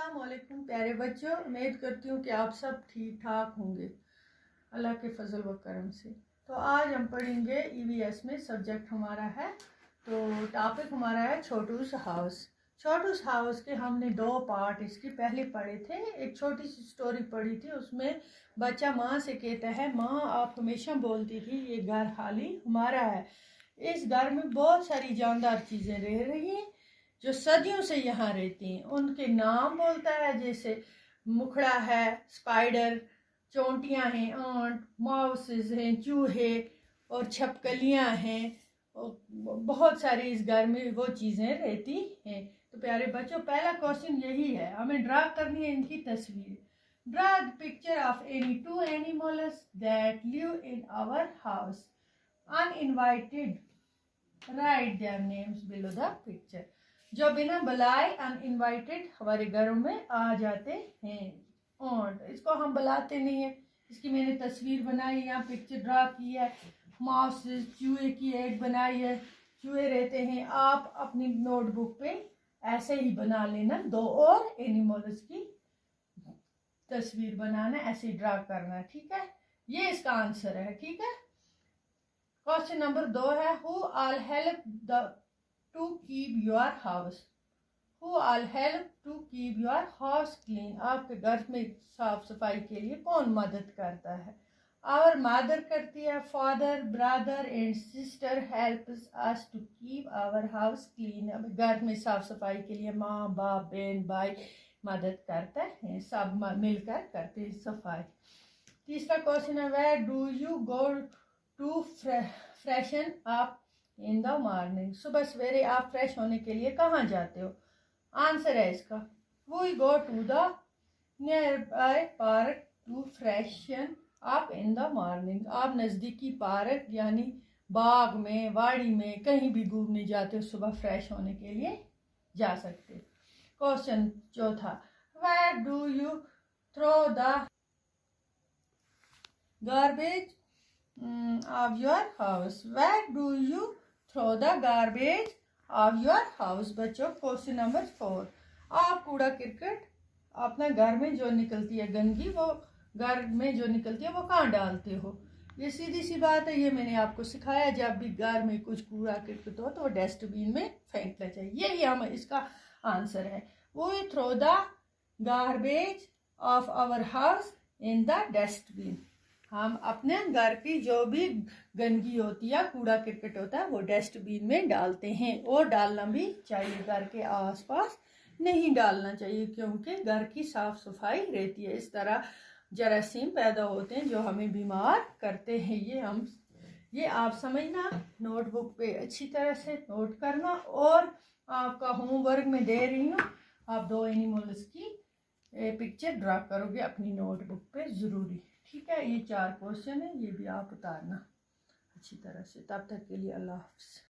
अस्सलाम वालेकुम प्यारे बच्चों, उम्मीद करती हूँ कि आप सब ठीक ठाक होंगे अल्लाह के फजल व करम से। तो आज हम पढ़ेंगे ईवीएस में सब्जेक्ट हमारा है, तो टॉपिक हमारा है छोटूस हाउस। छोटूस हाउस के हमने दो पार्ट इसकी पहले पढ़े थे। एक छोटी सी स्टोरी पढ़ी थी, उसमें बच्चा माँ से कहता है, माँ आप हमेशा बोलती थी ये घर खाली हमारा है, इस घर में बहुत सारी जानदार चीज़ें रह रही हैं जो सदियों से यहाँ रहती हैं। उनके नाम बोलता है, जैसे मुखड़ा है, स्पाइडर, चोंटियाँ हैं, आंट, माउसेस हैं, चूहे और छपकलियाँ हैं, और बहुत सारी इस घर में वो चीज़ें रहती हैं। तो प्यारे बच्चों, पहला क्वेश्चन यही है, हमें ड्रा करनी है इनकी तस्वीर। Draw the picture of any two animals that live in our house uninvited, write their names below the picture. जो बिना बुलाए अनइनवाइटेड हमारे घरों में आ जाते हैं, और इसको हम बुलाते नहीं है। इसकी मैंने तस्वीर बनाई, यहाँ पिक्चर ड्रा की है, माउस चूहे की एक बनाई है, चूहे रहते हैं। आप अपनी नोटबुक पे ऐसे ही बना लेना, दो और एनिमल्स की तस्वीर बनाना, ऐसे ड्रा करना, ठीक है। ये इसका आंसर है, ठीक है। क्वेश्चन नंबर 2 है, who all help the to keep your house, who all help to keep your house clean. आपके घर में साफ सफाई के लिए कौन मदद करता है? आवर मदर करती है, father, brother and sister helps us to keep our house clean. अब घर में साफ सफाई के लिए माँ बाप बहन भाई मदद करते हैं, सब मिलकर करते हैं सफाई। तीसरा क्वेश्चन है, where do you go to freshen up in the morning. सुबह सवेरे आप फ्रेश होने के लिए कहाँ जाते हो? आंसर है इसका, we go to the near by park to freshen up in the morning. आप नज़दीकी पार्क यानी बाग में, वाड़ी में, कहीं भी घूमने जाते हो, सुबह फ्रेश होने के लिए जा सकते। क्वेश्चन चौथा, where do you throw the garbage of your house, where do you throw the garbage of your house। बच्चों, क्वेश्चन नंबर 4, आप कूड़ा करकट अपना घर में जो निकलती है गंदगी, वो घर में जो निकलती है वो कहाँ डालते हो? ये सीधी सी बात है, ये मैंने आपको सिखाया, जब भी घर में कुछ कूड़ा करकट हो तो वो डस्टबिन में फेंकना चाहिए। यही हम इसका आंसर है, we throw the garbage of our house in the dustbin. हम अपने घर की जो भी गंदगी होती है, कूड़ा करकट होता है, वो डस्टबिन में डालते हैं, और डालना भी चाहिए। घर के आसपास नहीं डालना चाहिए, क्योंकि घर की साफ सफाई रहती है। इस तरह जरासीम पैदा होते हैं जो हमें बीमार करते हैं। ये आप समझना, नोटबुक पे अच्छी तरह से नोट करना, और आपका होमवर्क में दे रही हूँ, आप दो एनिमल्स की पिक्चर ड्रा करोगे अपनी नोटबुक पे ज़रूरी, ठीक है। ये 4 क्वेश्चन है, ये भी आप उतारना अच्छी तरह से। तब तक के लिए अल्लाह हाफ़िज़।